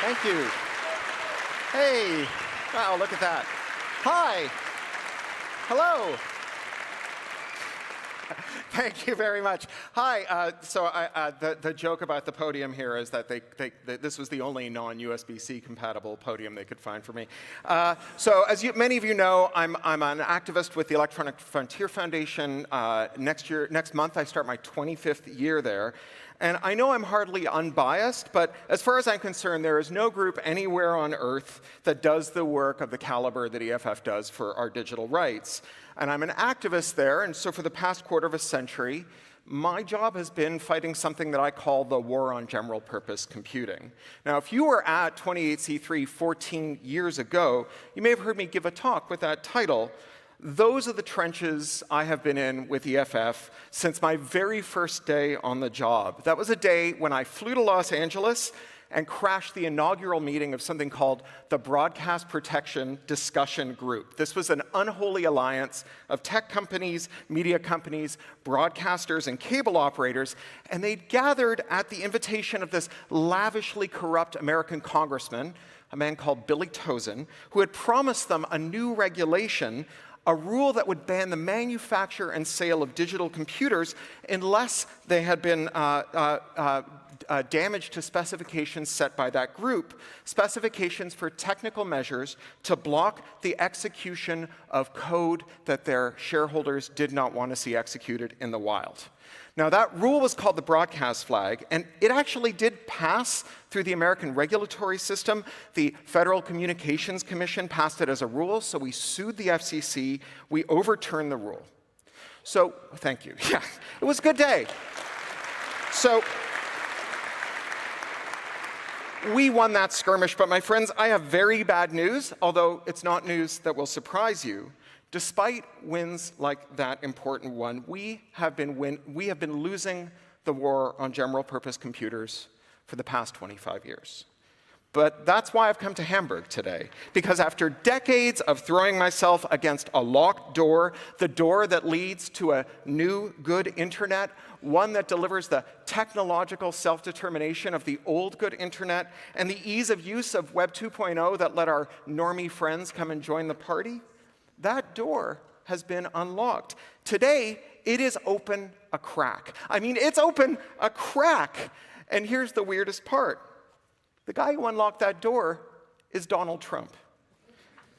Thank you. Hey, wow, look at that. Hi. Hello. Thank you very much. Hi. The joke about the podium here is that this was the only non-USB-C compatible podium they could find for me. So as many of you know, I'm an activist with the Electronic Frontier Foundation. Next month, I start my 25th year there. And I know I'm hardly unbiased, but as far as I'm concerned, there is no group anywhere on Earth that does the work of the caliber that EFF does for our digital rights. And I'm an activist there, and so for the past quarter of a century, my job has been fighting something that I call the war on general purpose computing. Now, if you were at 28C3 14 years ago, you may have heard me give a talk with that title. Those are the trenches I have been in with EFF since my very first day on the job. That was a day when I flew to Los Angeles and crashed the inaugural meeting of something called the Broadcast Protection Discussion Group. This was an unholy alliance of tech companies, media companies, broadcasters, and cable operators, and they gathered at the invitation of this lavishly corrupt American congressman, a man called Billy Tozin, who had promised them a new regulation, a rule that would ban the manufacture and sale of digital computers unless they had been damaged to specifications set by that group, specifications for technical measures to block the execution of code that their shareholders did not want to see executed in the wild. Now, that rule was called the broadcast flag, and it actually did pass through the American regulatory system. The Federal Communications Commission passed it as a rule, so we sued the FCC. We overturned the rule. So, thank you. Yeah, it was a good day. So, we won that skirmish, but my friends, I have very bad news, although it's not news that will surprise you. Despite wins like that important one, we have been losing the war on general-purpose computers for the past 25 years. But that's why I've come to Hamburg today, because after decades of throwing myself against a locked door, the door that leads to a new, good internet, one that delivers the technological self-determination of the old, good internet, and the ease of use of Web 2.0 that let our normie friends come and join the party, that door has been unlocked. Today, it is open a crack. I mean, it's open a crack. And here's the weirdest part. The guy who unlocked that door is Donald Trump.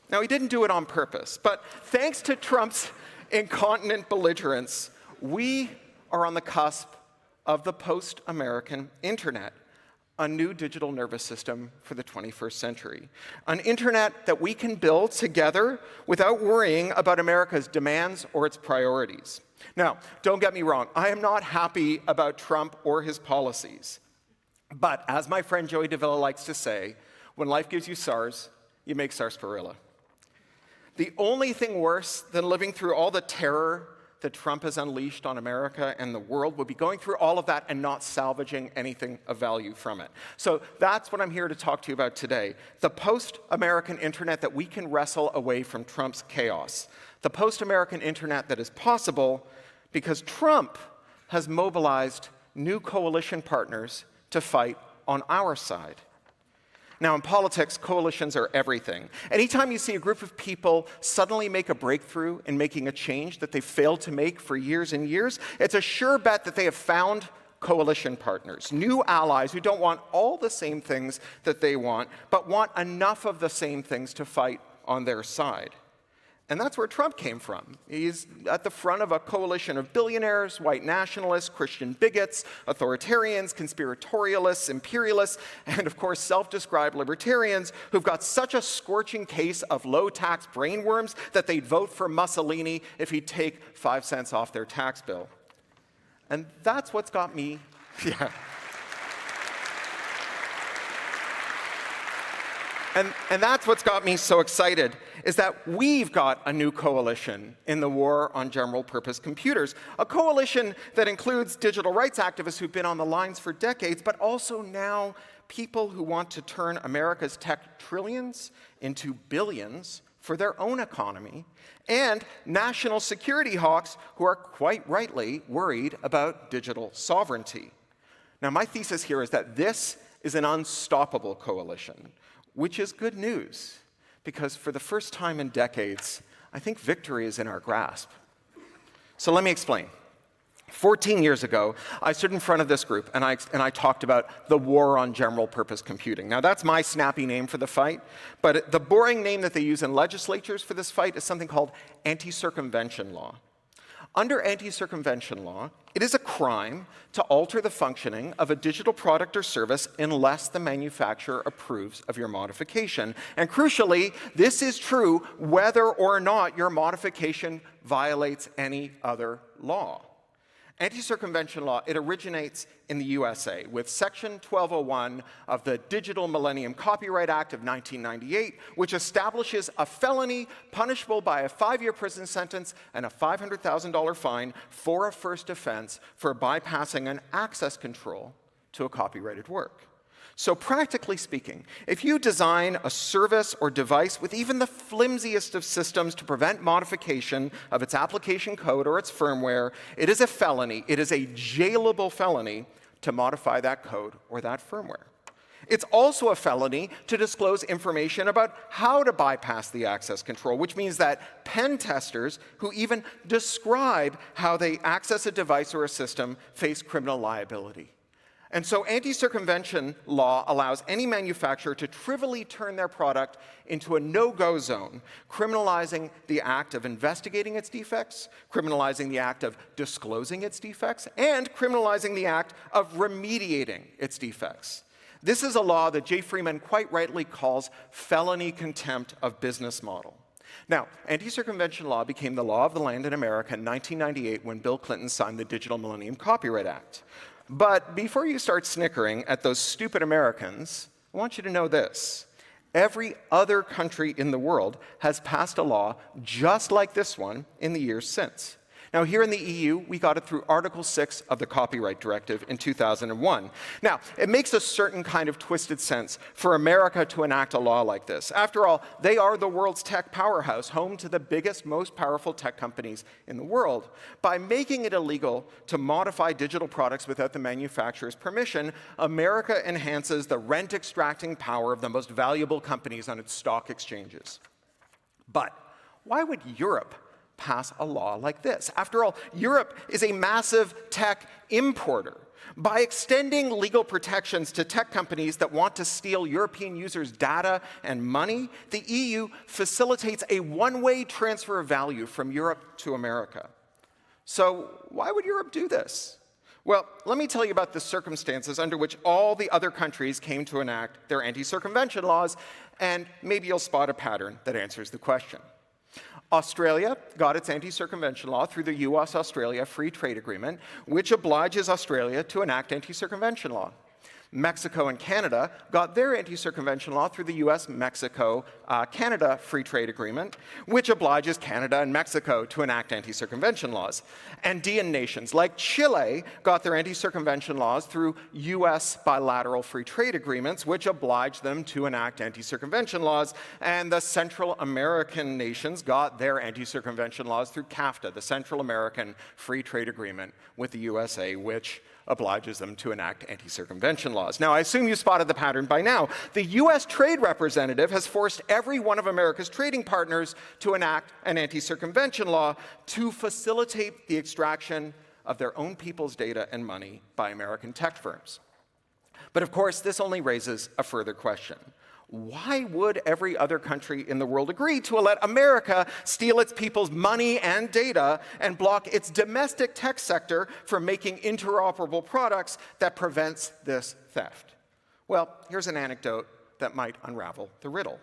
Now, he didn't do it on purpose, but thanks to Trump's incontinent belligerence, we are on the cusp of the post-American internet, a new digital nervous system for the 21st century. An internet that we can build together without worrying about America's demands or its priorities. Now, don't get me wrong, I am not happy about Trump or his policies. But as my friend Joey DeVilla likes to say, when life gives you SARS, you make sarsaparilla. The only thing worse than living through all the terror that Trump has unleashed on America and the world would be going through all of that and not salvaging anything of value from it. So that's what I'm here to talk to you about today. The post-American internet that we can wrestle away from Trump's chaos. The post-American internet that is possible because Trump has mobilized new coalition partners to fight on our side. Now, in politics, coalitions are everything. Anytime you see a group of people suddenly make a breakthrough in making a change that they failed to make for years and years, it's a sure bet that they have found coalition partners, new allies who don't want all the same things that they want, but want enough of the same things to fight on their side. And that's where Trump came from. He's at the front of a coalition of billionaires, white nationalists, Christian bigots, authoritarians, conspiratorialists, imperialists, and of course self-described libertarians who've got such a scorching case of low-tax brainworms that they'd vote for Mussolini if he'd take 5 cents off their tax bill. And that's what's got me, yeah. And that's what's got me so excited, is that we've got a new coalition in the war on general-purpose computers. A coalition that includes digital rights activists who've been on the lines for decades, but also now people who want to turn America's tech trillions into billions for their own economy, and national security hawks who are quite rightly worried about digital sovereignty. Now, my thesis here is that this is an unstoppable coalition, which is good news, because for the first time in decades, I think victory is in our grasp. So let me explain. 14 years ago, I stood in front of this group and I talked about the war on general purpose computing. Now, that's my snappy name for the fight, but the boring name that they use in legislatures for this fight is something called anti-circumvention law. Under anti-circumvention law, it is a crime to alter the functioning of a digital product or service unless the manufacturer approves of your modification. And crucially, this is true whether or not your modification violates any other law. Anti-circumvention law, it originates in the USA with Section 1201 of the Digital Millennium Copyright Act of 1998, which establishes a felony punishable by a 5-year prison sentence and a $500,000 fine for a first offense for bypassing an access control to a copyrighted work. So practically speaking, if you design a service or device with even the flimsiest of systems to prevent modification of its application code or its firmware, it is a felony, it is a jailable felony to modify that code or that firmware. It's also a felony to disclose information about how to bypass the access control, which means that pen testers who even describe how they access a device or a system face criminal liability. And so anti-circumvention law allows any manufacturer to trivially turn their product into a no-go zone, criminalizing the act of investigating its defects, criminalizing the act of disclosing its defects, and criminalizing the act of remediating its defects. This is a law that Jay Freeman quite rightly calls felony contempt of business model. Now, anti-circumvention law became the law of the land in America in 1998 when Bill Clinton signed the Digital Millennium Copyright Act. But before you start snickering at those stupid Americans, I want you to know this. Every other country in the world has passed a law just like this one in the years since. Now, here in the EU, we got it through Article 6 of the Copyright Directive in 2001. Now, it makes a certain kind of twisted sense for America to enact a law like this. After all, they are the world's tech powerhouse, home to the biggest, most powerful tech companies in the world. By making it illegal to modify digital products without the manufacturer's permission, America enhances the rent-extracting power of the most valuable companies on its stock exchanges. But why would Europe pass a law like this? After all, Europe is a massive tech importer. By extending legal protections to tech companies that want to steal European users' data and money, the EU facilitates a one-way transfer of value from Europe to America. So why would Europe do this? Well, let me tell you about the circumstances under which all the other countries came to enact their anti-circumvention laws, and maybe you'll spot a pattern that answers the question. Australia got its anti-circumvention law through the US-Australia Free Trade Agreement, which obliges Australia to enact anti-circumvention law. Mexico and Canada got their anti-circumvention law through the US-Mexico-Canada Free Trade Agreement, which obliges Canada and Mexico to enact anti-circumvention laws. Andean nations like Chile got their anti-circumvention laws through US bilateral free trade agreements, which oblige them to enact anti-circumvention laws. And the Central American nations got their anti-circumvention laws through CAFTA, the Central American Free Trade Agreement with the USA, which obliges them to enact anti-circumvention laws. Now, I assume you spotted the pattern by now. The US Trade Representative has forced every one of America's trading partners to enact an anti-circumvention law to facilitate the extraction of their own people's data and money by American tech firms. But of course, this only raises a further question. Why would every other country in the world agree to let America steal its people's money and data and block its domestic tech sector from making interoperable products that prevents this theft? Well, here's an anecdote that might unravel the riddle.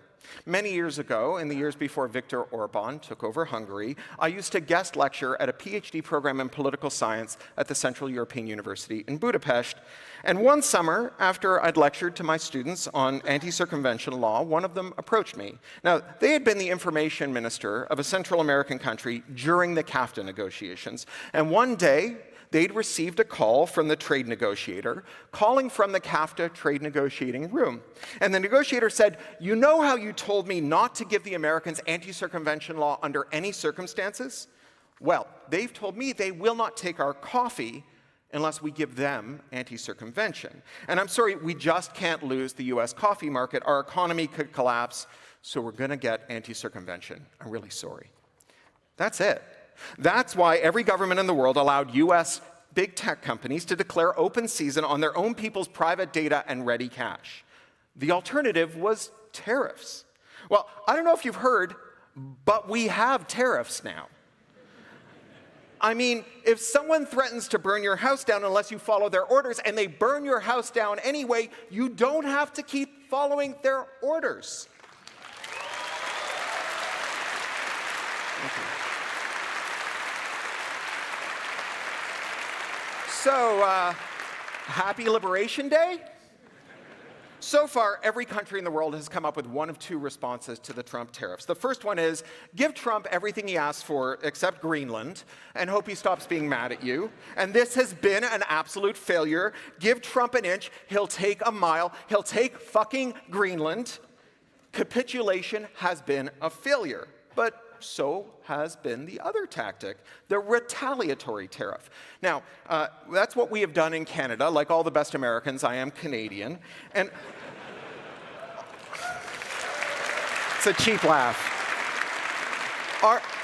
Many years ago, in the years before Viktor Orban took over Hungary, I used to guest lecture at a PhD program in political science at the Central European University in Budapest. And one summer, after I'd lectured to my students on anti-circumvention law, one of them approached me. Now, they had been the information minister of a Central American country during the CAFTA negotiations. And one day, they'd received a call from the trade negotiator, calling from the CAFTA trade negotiating room. And the negotiator said, "You know how you told me not to give the Americans anti-circumvention law under any circumstances? Well, they've told me they will not take our coffee unless we give them anti-circumvention. And I'm sorry, we just can't lose the US coffee market. Our economy could collapse, so we're going to get anti-circumvention. I'm really sorry. That's it. That's why every government in the world allowed US big tech companies to declare open season on their own people's private data and ready cash. The alternative was tariffs. Well, I don't know if you've heard, but we have tariffs now. I mean, if someone threatens to burn your house down unless you follow their orders, and they burn your house down anyway, you don't have to keep following their orders. Thank you. So, happy Liberation Day? So far, every country in the world has come up with one of two responses to the Trump tariffs. The first one is, give Trump everything he asks for except Greenland, and hope he stops being mad at you. And this has been an absolute failure. Give Trump an inch, he'll take a mile, he'll take fucking Greenland. Capitulation has been a failure. But so has been the other tactic, the retaliatory tariff. Now, that's what we have done in Canada. Like all the best Americans, I am Canadian. And it's a cheap laugh.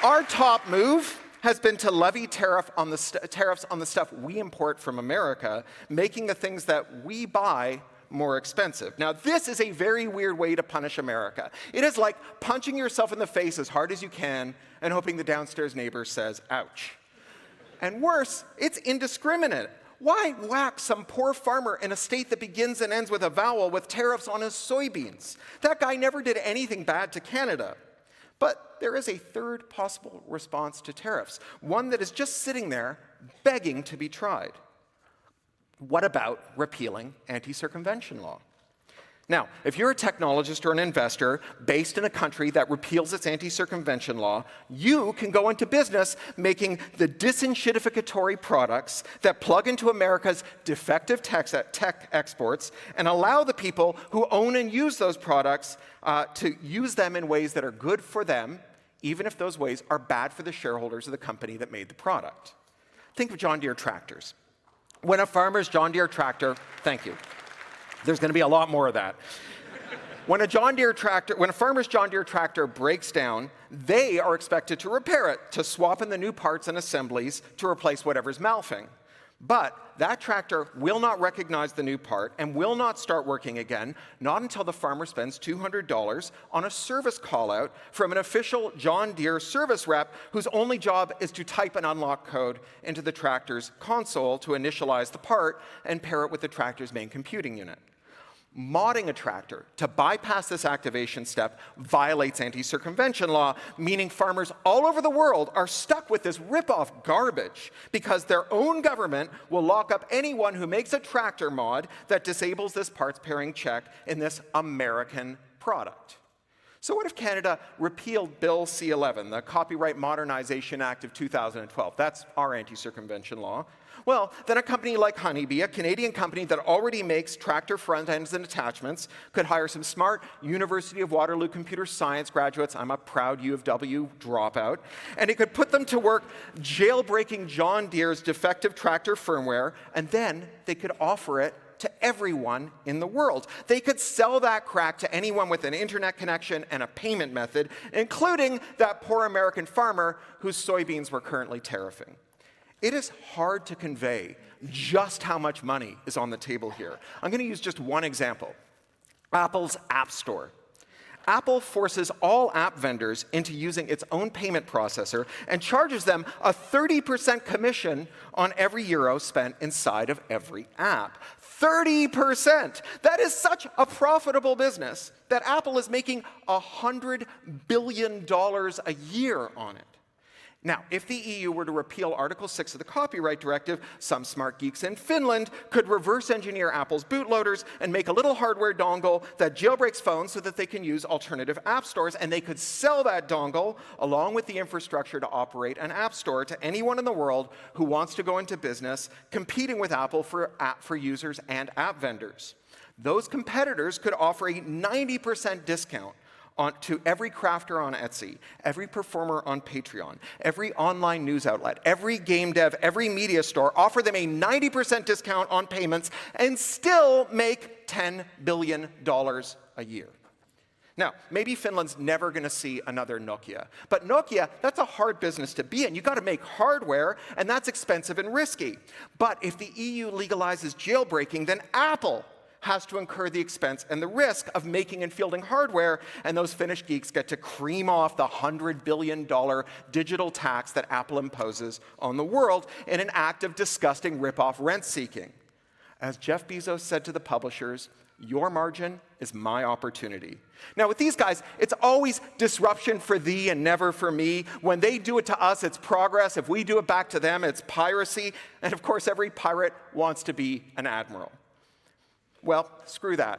Our top move has been to levy tariffs on the stuff we import from America, making the things that we buy more expensive. Now, this is a very weird way to punish America. It is like punching yourself in the face as hard as you can and hoping the downstairs neighbor says, ouch. And worse, it's indiscriminate. Why whack some poor farmer in a state that begins and ends with a vowel with tariffs on his soybeans? That guy never did anything bad to Canada. But there is a third possible response to tariffs, one that is just sitting there begging to be tried. What about repealing anti-circumvention law? Now, if you're a technologist or an investor based in a country that repeals its anti-circumvention law, you can go into business making the disenshittificatory products that plug into America's defective tech exports and allow the people who own and use those products to use them in ways that are good for them, even if those ways are bad for the shareholders of the company that made the product. Think of John Deere tractors. When a farmer's John Deere tractor, thank you. There's going to be a lot more of that. When a farmer's John Deere tractor breaks down, they are expected to repair it, to swap in the new parts and assemblies to replace whatever's malfing. But that tractor will not recognize the new part and will not start working again, not until the farmer spends $200 on a service call-out from an official John Deere service rep whose only job is to type an unlock code into the tractor's console to initialize the part and pair it with the tractor's main computing unit. Modding a tractor to bypass this activation step violates anti-circumvention law, meaning farmers all over the world are stuck with this rip-off garbage because their own government will lock up anyone who makes a tractor mod that disables this parts pairing check in this American product. So what if Canada repealed Bill C-11, the Copyright Modernization Act of 2012? That's our anti-circumvention law. Well, then a company like Honeybee, a Canadian company that already makes tractor front ends and attachments, could hire some smart University of Waterloo computer science graduates, I'm a proud U of W dropout, and it could put them to work jailbreaking John Deere's defective tractor firmware, and then they could offer it to everyone in the world. They could sell that crack to anyone with an internet connection and a payment method, including that poor American farmer whose soybeans were currently tariffing. It is hard to convey just how much money is on the table here. I'm going to use just one example. Apple's App Store. Apple forces all app vendors into using its own payment processor and charges them a 30% commission on every euro spent inside of every app. 30%! That is such a profitable business that Apple is making $100 billion a year on it. Now, if the EU were to repeal Article 6 of the Copyright Directive, some smart geeks in Finland could reverse engineer Apple's bootloaders and make a little hardware dongle that jailbreaks phones so that they can use alternative app stores, and they could sell that dongle along with the infrastructure to operate an app store to anyone in the world who wants to go into business competing with Apple for users and app vendors. Those competitors could offer a 90% discount to every crafter on Etsy, every performer on Patreon, every online news outlet, every game dev, every media store, offer them a 90% discount on payments, and still make $10 billion a year. Now, maybe Finland's never going to see another Nokia. But Nokia, that's a hard business to be in. You've got to make hardware, and that's expensive and risky. But if the EU legalizes jailbreaking, then Apple has to incur the expense and the risk of making and fielding hardware, and those Finnish geeks get to cream off the $100 billion digital tax that Apple imposes on the world in an act of disgusting rip-off rent-seeking. As Jeff Bezos said to the publishers, your margin is my opportunity. Now, with these guys, it's always disruption for thee and never for me. When they do it to us, it's progress. If we do it back to them, it's piracy. And of course, every pirate wants to be an admiral. Well, screw that.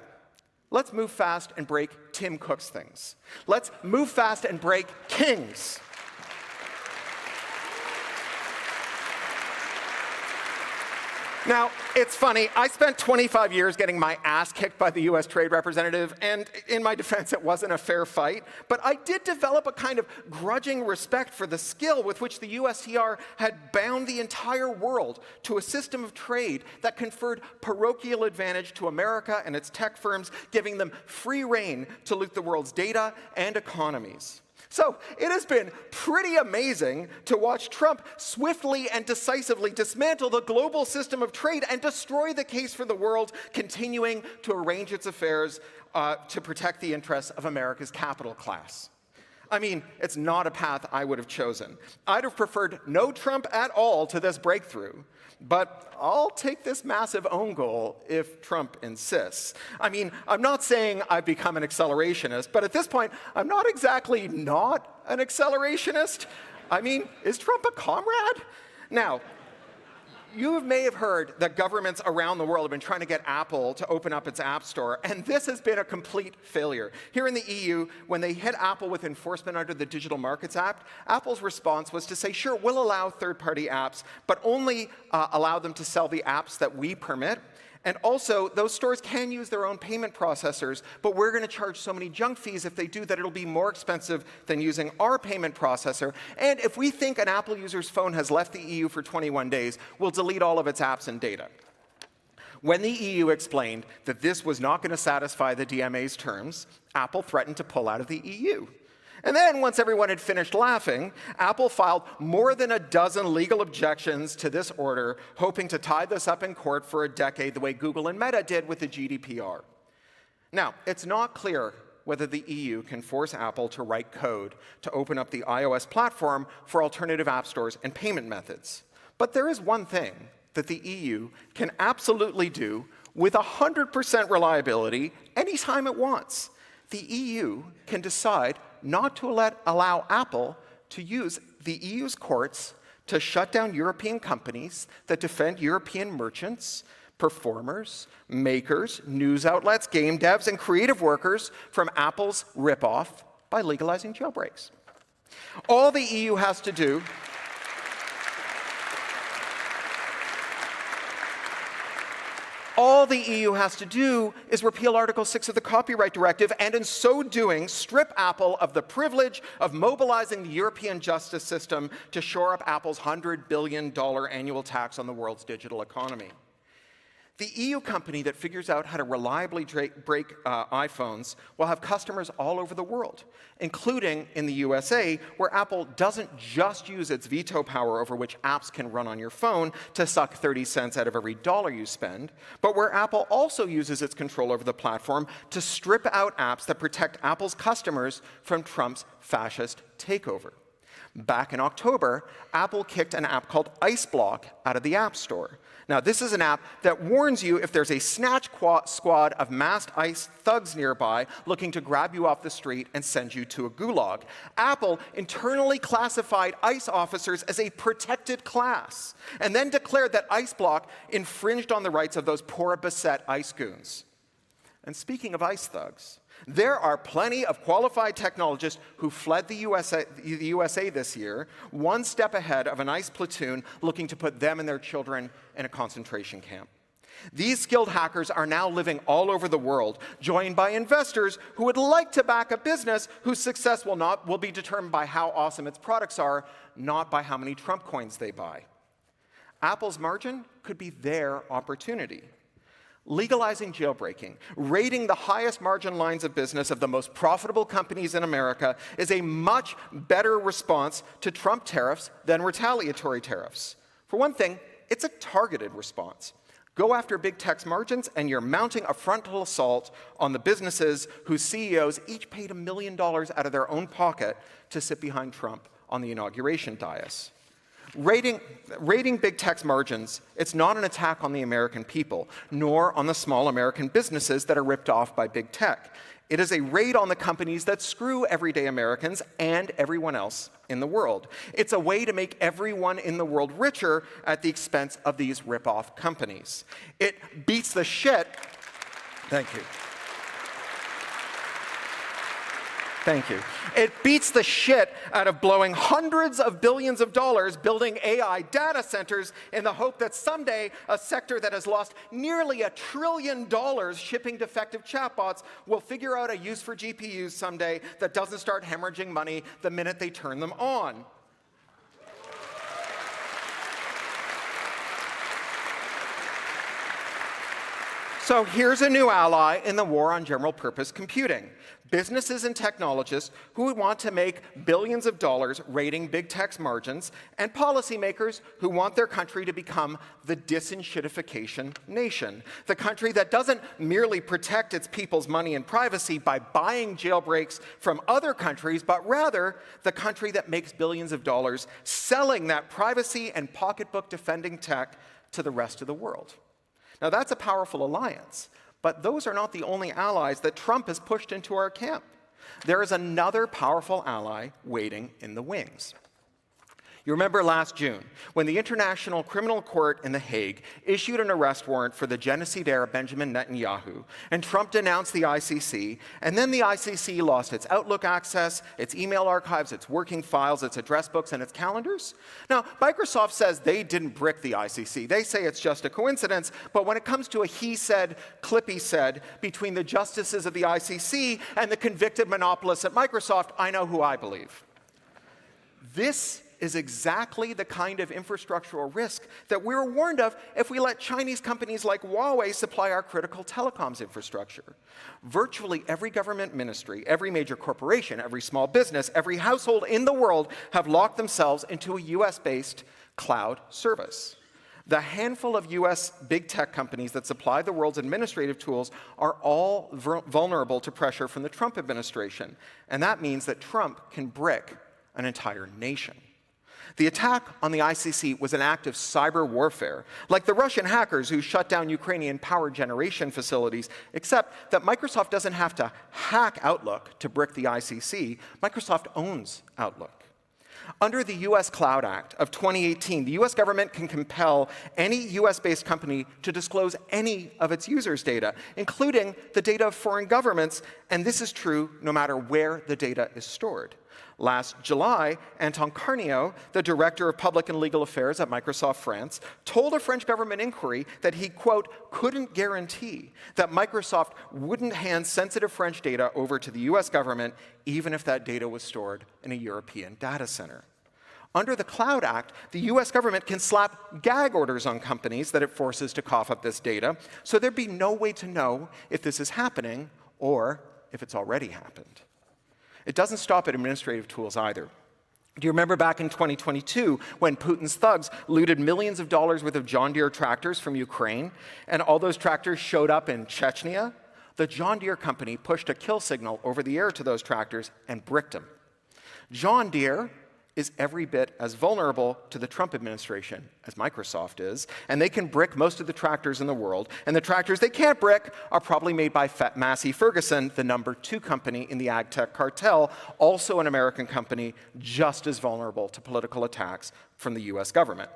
Let's move fast and break Tim Cook's things. Let's move fast and break kings. Now, it's funny, I spent 25 years getting my ass kicked by the US Trade Representative, and in my defense, it wasn't a fair fight, but I did develop a kind of grudging respect for the skill with which the USTR had bound the entire world to a system of trade that conferred parochial advantage to America and its tech firms, giving them free rein to loot the world's data and economies. So it has been pretty amazing to watch Trump swiftly and decisively dismantle the global system of trade and destroy the case for the world, continuing to arrange its affairs to protect the interests of America's capital class. I mean, it's not a path I would have chosen. I'd have preferred no Trump at all to this breakthrough. But I'll take this massive own goal if Trump insists. I mean, I'm not saying I've become an accelerationist, but at this point, I'm not exactly not an accelerationist. I mean, is Trump a comrade? Now, you may have heard that governments around the world have been trying to get Apple to open up its App Store, and this has been a complete failure. Here in the EU, when they hit Apple with enforcement under the Digital Markets Act, Apple's response was to say, sure, we'll allow third-party apps, but only allow them to sell the apps that we permit. And also, those stores can use their own payment processors, but we're going to charge so many junk fees if they do that it'll be more expensive than using our payment processor. And if we think an Apple user's phone has left the EU for 21 days, we'll delete all of its apps and data. When the EU explained that this was not going to satisfy the DMA's terms, Apple threatened to pull out of the EU. And then, once everyone had finished laughing, Apple filed more than a dozen legal objections to this order, hoping to tie this up in court for a decade the way Google and Meta did with the GDPR. Now, it's not clear whether the EU can force Apple to write code to open up the iOS platform for alternative app stores and payment methods. But there is one thing that the EU can absolutely do with 100% reliability anytime it wants. The EU can decide not to allow Apple to use the EU's courts to shut down European companies that defend European merchants, performers, makers, news outlets, game devs, and creative workers from Apple's ripoff by legalizing jailbreaks. All the EU has to do All the EU has to do is repeal Article 6 of the Copyright Directive, and in so doing, strip Apple of the privilege of mobilizing the European justice system to shore up Apple's $100 billion annual tax on the world's digital economy. The EU company that figures out how to reliably break iPhones will have customers all over the world, including in the USA, where Apple doesn't just use its veto power over which apps can run on your phone to suck 30 cents out of every dollar you spend, but where Apple also uses its control over the platform to strip out apps that protect Apple's customers from Trump's fascist takeover. Back in October, Apple kicked an app called IceBlock out of the App Store. Now, this is an app that warns you if there's a snatch squad of masked ICE thugs nearby looking to grab you off the street and send you to a gulag. Apple internally classified ICE officers as a protected class and then declared that IceBlock infringed on the rights of those poor, beset ICE goons. And speaking of ICE thugs, there are plenty of qualified technologists who fled the USA this year, one step ahead of an ICE platoon looking to put them and their children in a concentration camp. These skilled hackers are now living all over the world, joined by investors who would like to back a business whose success will be determined by how awesome its products are, not by how many Trump coins they buy. Apple's margin could be their opportunity. Legalizing jailbreaking, raiding the highest margin lines of business of the most profitable companies in America is a much better response to Trump tariffs than retaliatory tariffs. For one thing, it's a targeted response. Go after big tech's margins, and you're mounting a frontal assault on the businesses whose CEOs each paid $1 million out of their own pocket to sit behind Trump on the inauguration dais. Raiding big tech's margins, it's not an attack on the American people, nor on the small American businesses that are ripped off by big tech. It is a raid on the companies that screw everyday Americans and everyone else in the world. It's a way to make everyone in the world richer at the expense of these rip-off companies. It beats the shit. Thank you. Thank you. It beats the shit out of blowing hundreds of billions of dollars building AI data centers in the hope that someday a sector that has lost nearly $1 trillion shipping defective chatbots will figure out a use for GPUs someday that doesn't start hemorrhaging money the minute they turn them on. So here's a new ally in the war on general purpose computing. Businesses and technologists who want to make billions of dollars raiding big tech's margins, and policymakers who want their country to become the disenshittification nation, the country that doesn't merely protect its people's money and privacy by buying jailbreaks from other countries, but rather the country that makes billions of dollars selling that privacy and pocketbook defending tech to the rest of the world. Now, that's a powerful alliance, but those are not the only allies that Trump has pushed into our camp. There is another powerful ally waiting in the wings. You remember last June, when the International Criminal Court in The Hague issued an arrest warrant for the genocidaire Benjamin Netanyahu, and Trump denounced the ICC, and then the ICC lost its Outlook access, its email archives, its working files, its address books, and its calendars? Now, Microsoft says they didn't brick the ICC. They say it's just a coincidence, but when it comes to a he said, Clippy said between the justices of the ICC and the convicted monopolists at Microsoft, I know who I believe. This is exactly the kind of infrastructural risk that we were warned of if we let Chinese companies like Huawei supply our critical telecoms infrastructure. Virtually every government ministry, every major corporation, every small business, every household in the world have locked themselves into a US-based cloud service. The handful of US big tech companies that supply the world's administrative tools are all vulnerable to pressure from the Trump administration, and that means that Trump can brick an entire nation. The attack on the ICC was an act of cyber warfare, like the Russian hackers who shut down Ukrainian power generation facilities, except that Microsoft doesn't have to hack Outlook to brick the ICC. Microsoft owns Outlook. Under the U.S. Cloud Act of 2018, the U.S. government can compel any U.S.-based company to disclose any of its users' data, including the data of foreign governments, and this is true no matter where the data is stored. Last July, Anton Carnio, the director of public and legal affairs at Microsoft France, told a French government inquiry that he, quote, couldn't guarantee that Microsoft wouldn't hand sensitive French data over to the US government, even if that data was stored in a European data center. Under the Cloud Act, the US government can slap gag orders on companies that it forces to cough up this data, so there'd be no way to know if this is happening or if it's already happened. It doesn't stop at administrative tools either. Do you remember back in 2022 when Putin's thugs looted millions of dollars worth of John Deere tractors from Ukraine, and all those tractors showed up in Chechnya? The John Deere company pushed a kill signal over the air to those tractors and bricked them. John Deere is every bit as vulnerable to the Trump administration as Microsoft is, and they can brick most of the tractors in the world, and the tractors they can't brick are probably made by Massey Ferguson, the #2 company in the ag tech cartel, also an American company just as vulnerable to political attacks from the US government.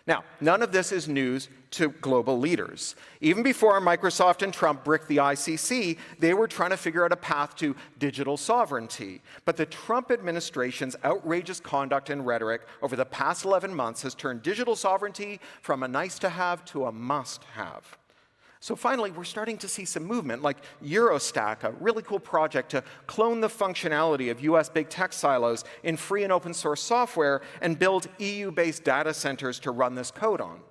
Now, none of this is news to global leaders. Even before Microsoft and Trump bricked the ICC, they were trying to figure out a path to digital sovereignty. But the Trump administration's outrageous conduct and rhetoric over the past 11 months has turned digital sovereignty from a nice-to-have to a must-have. So finally, we're starting to see some movement, like Eurostack, a really cool project to clone the functionality of US big tech silos in free and open source software and build EU-based data centers to run this code on.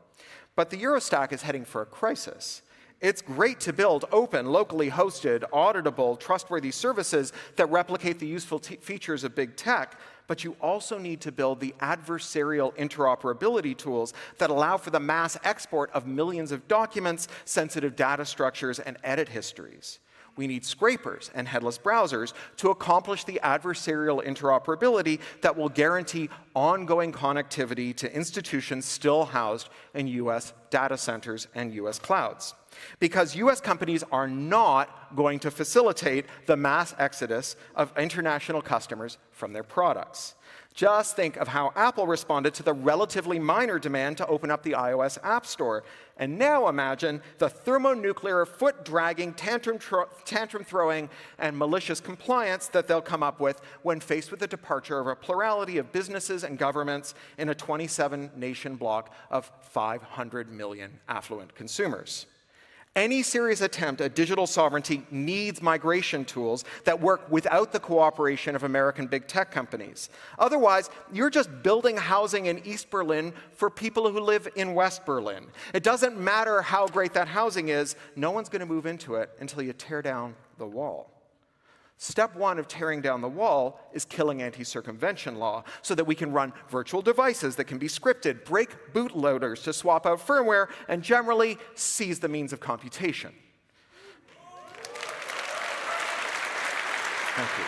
But the Eurostack is heading for a crisis. It's great to build open, locally hosted, auditable, trustworthy services that replicate the useful features of big tech, but you also need to build the adversarial interoperability tools that allow for the mass export of millions of documents, sensitive data structures, and edit histories. We need scrapers and headless browsers to accomplish the adversarial interoperability that will guarantee ongoing connectivity to institutions still housed in US data centers and US clouds. Because US companies are not going to facilitate the mass exodus of international customers from their products. Just think of how Apple responded to the relatively minor demand to open up the iOS App Store. And now imagine the thermonuclear, foot-dragging, tantrum-throwing, and malicious compliance that they'll come up with when faced with the departure of a plurality of businesses and governments in a 27-nation bloc of 500 million affluent consumers. Any serious attempt at digital sovereignty needs migration tools that work without the cooperation of American big tech companies. Otherwise, you're just building housing in East Berlin for people who live in West Berlin. It doesn't matter how great that housing is, no one's going to move into it until you tear down the wall. Step one of tearing down the wall is killing anti-circumvention law so that we can run virtual devices that can be scripted, break bootloaders to swap out firmware, and generally seize the means of computation. Thank you.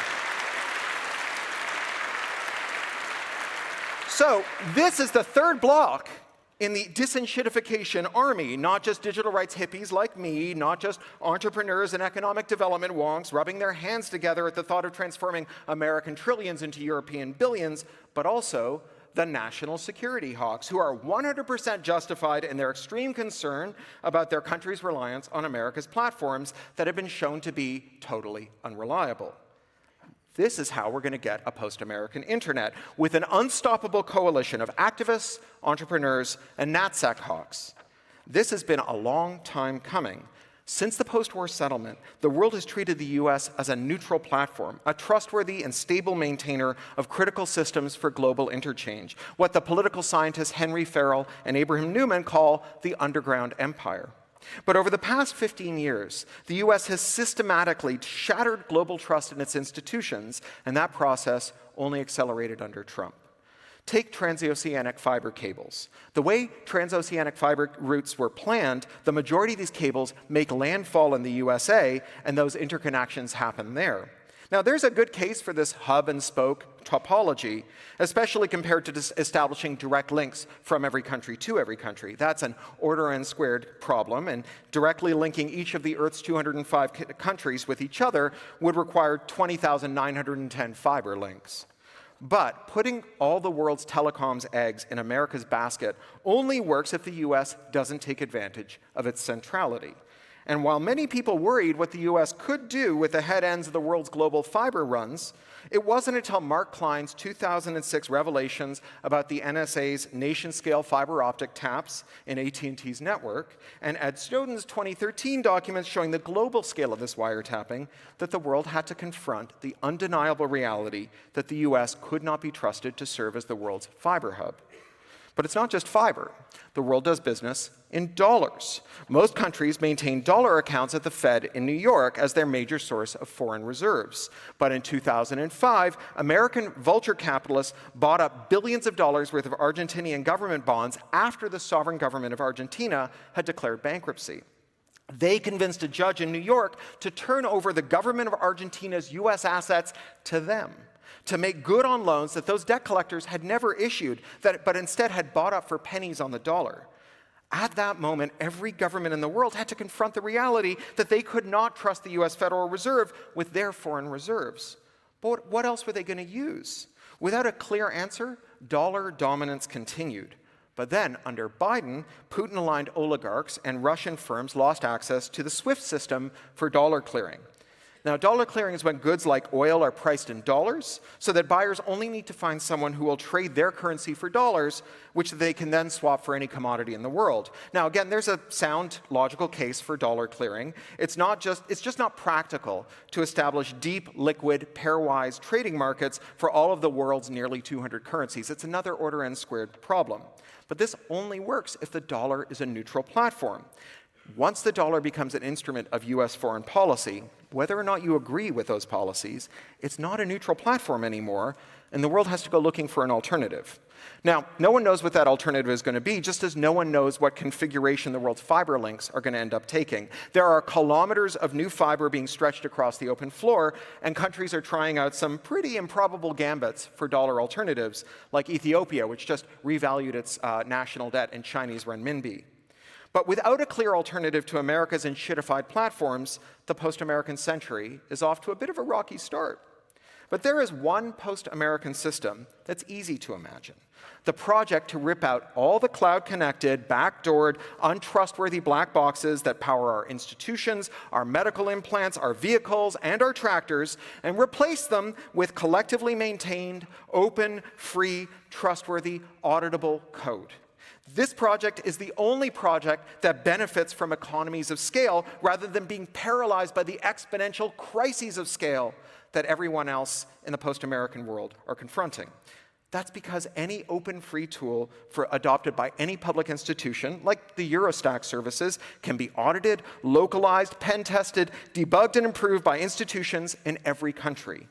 So this is the third block in the disenshittification army, not just digital rights hippies like me, not just entrepreneurs and economic development wonks rubbing their hands together at the thought of transforming American trillions into European billions, but also the national security hawks, who are 100% justified in their extreme concern about their country's reliance on America's platforms that have been shown to be totally unreliable. This is how we're going to get a post-American internet, with an unstoppable coalition of activists, entrepreneurs, and NatSec hawks. This has been a long time coming. Since the post-war settlement, the world has treated the US as a neutral platform, a trustworthy and stable maintainer of critical systems for global interchange, what the political scientists Henry Farrell and Abraham Newman call the underground empire. But over the past 15 years, the US has systematically shattered global trust in its institutions, and that process only accelerated under Trump. Take transoceanic fiber cables. The way transoceanic fiber routes were planned, the majority of these cables make landfall in the USA, and those interconnections happen there. Now, there's a good case for this hub and spoke topology, especially compared to establishing direct links from every country to every country. That's an order n squared problem, and directly linking each of the Earth's 205 countries with each other would require 20,910 fiber links. But putting all the world's telecoms eggs in America's basket only works if the US doesn't take advantage of its centrality. And while many people worried what the US could do with the head ends of the world's global fiber runs, it wasn't until Mark Klein's 2006 revelations about the NSA's nation-scale fiber optic taps in AT&T's network, and Ed Snowden's 2013 documents showing the global scale of this wiretapping, that the world had to confront the undeniable reality that the US could not be trusted to serve as the world's fiber hub. But it's not just fiber. The world does business in dollars. Most countries maintain dollar accounts at the Fed in New York as their major source of foreign reserves. But in 2005, American vulture capitalists bought up billions of dollars worth of Argentinian government bonds after the sovereign government of Argentina had declared bankruptcy. They convinced a judge in New York to turn over the government of Argentina's US assets to them, to make good on loans that those debt collectors had never issued, but instead had bought up for pennies on the dollar. At that moment, every government in the world had to confront the reality that they could not trust the US Federal Reserve with their foreign reserves. But what else were they going to use? Without a clear answer, dollar dominance continued. But then, under Biden, Putin-aligned oligarchs and Russian firms lost access to the SWIFT system for dollar clearing. Now, dollar clearing is when goods like oil are priced in dollars, so that buyers only need to find someone who will trade their currency for dollars, which they can then swap for any commodity in the world. Now, again, there's a sound, logical case for dollar clearing. It's just not practical to establish deep, liquid, pairwise trading markets for all of the world's nearly 200 currencies. It's another order n squared problem. But this only works if the dollar is a neutral platform. Once the dollar becomes an instrument of US foreign policy, whether or not you agree with those policies, it's not a neutral platform anymore, and the world has to go looking for an alternative. Now, no one knows what that alternative is going to be, just as no one knows what configuration the world's fiber links are going to end up taking. There are kilometers of new fiber being stretched across the open floor, and countries are trying out some pretty improbable gambits for dollar alternatives, like Ethiopia, which just revalued its national debt in Chinese renminbi. But without a clear alternative to America's enshittified platforms, the post-American century is off to a bit of a rocky start. But there is one post-American system that's easy to imagine. The project to rip out all the cloud-connected, backdoored, untrustworthy black boxes that power our institutions, our medical implants, our vehicles, and our tractors, and replace them with collectively maintained, open, free, trustworthy, auditable code. This project is the only project that benefits from economies of scale rather than being paralyzed by the exponential crises of scale that everyone else in the post-American world are confronting. That's because any open free tool adopted by any public institution, like the Eurostack services, can be audited, localized, pen-tested, debugged, and improved by institutions in every country.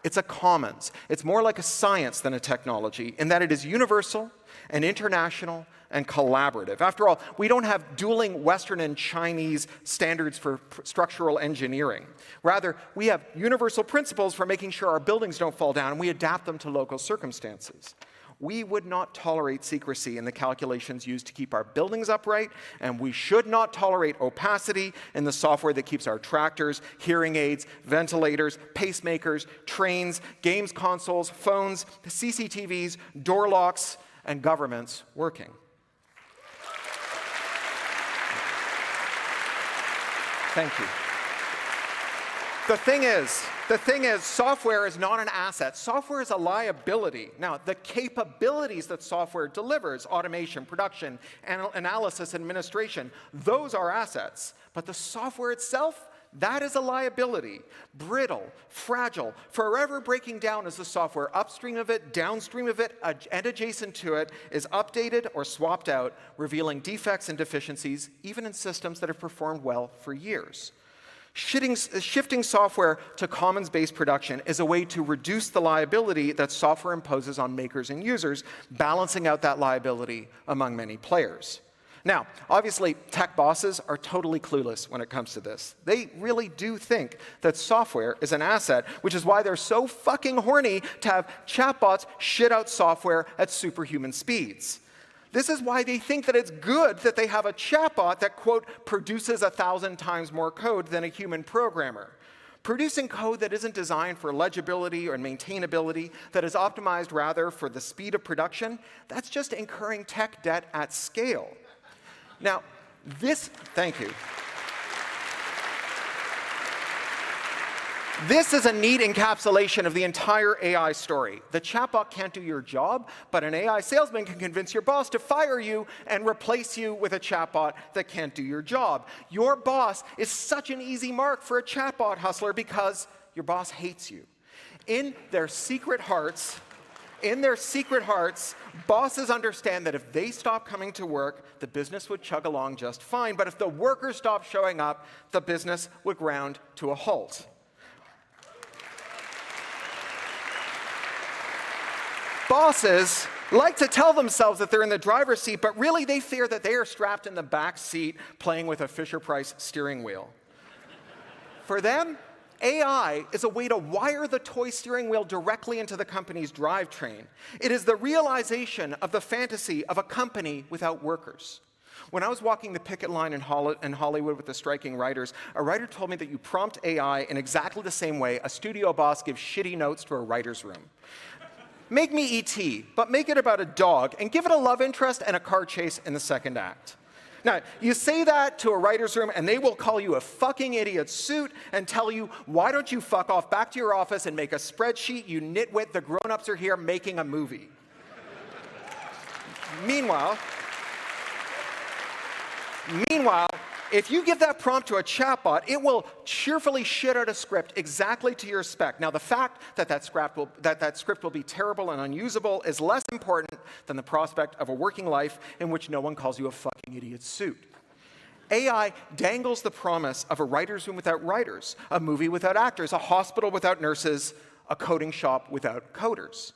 It's a commons. It's more like a science than a technology in that it is universal and international and collaborative. After all, we don't have dueling Western and Chinese standards for structural engineering. Rather, we have universal principles for making sure our buildings don't fall down, and we adapt them to local circumstances. We would not tolerate secrecy in the calculations used to keep our buildings upright, and we should not tolerate opacity in the software that keeps our tractors, hearing aids, ventilators, pacemakers, trains, games consoles, phones, CCTVs, door locks, and governments working. Thank you. The thing is, software is not an asset. Software is a liability. Now, the capabilities that software delivers, automation, production, analysis, administration, those are assets. But the software itself, that is a liability. Brittle, fragile, forever breaking down as the software upstream of it, downstream of it, and adjacent to it is updated or swapped out, revealing defects and deficiencies, even in systems that have performed well for years. Shifting software to commons-based production is a way to reduce the liability that software imposes on makers and users, balancing out that liability among many players. Now, obviously, tech bosses are totally clueless when it comes to this. They really do think that software is an asset, which is why they're so fucking horny to have chatbots shit out software at superhuman speeds. This is why they think that it's good that they have a chatbot that, quote, produces 1,000 times more code than a human programmer. Producing code that isn't designed for legibility or maintainability, that is optimized rather for the speed of production, that's just incurring tech debt at scale. Now, thank you. This is a neat encapsulation of the entire AI story. The chatbot can't do your job, but an AI salesman can convince your boss to fire you and replace you with a chatbot that can't do your job. Your boss is such an easy mark for a chatbot hustler because your boss hates you. In their secret hearts, bosses understand that if they stop coming to work, the business would chug along just fine. But if the workers stopped showing up, the business would ground to a halt. Bosses like to tell themselves that they're in the driver's seat, but really they fear that they are strapped in the back seat playing with a Fisher-Price steering wheel. For them, AI is a way to wire the toy steering wheel directly into the company's drivetrain. It is the realization of the fantasy of a company without workers. When I was walking the picket line in Hollywood with the striking writers, a writer told me that you prompt AI in exactly the same way a studio boss gives shitty notes to a writer's room. Make me E.T., but make it about a dog, and give it a love interest and a car chase in the second act. Now, you say that to a writer's room, and they will call you a fucking idiot suit and tell you, why don't you fuck off back to your office and make a spreadsheet, you nitwit, the grown-ups are here making a movie. Meanwhile, if you give that prompt to a chatbot, it will cheerfully shit out a script exactly to your spec. Now, the fact that that script will be terrible and unusable is less important than the prospect of a working life in which no one calls you a fucking idiot suit. AI dangles the promise of a writer's room without writers, a movie without actors, a hospital without nurses, a coding shop without coders.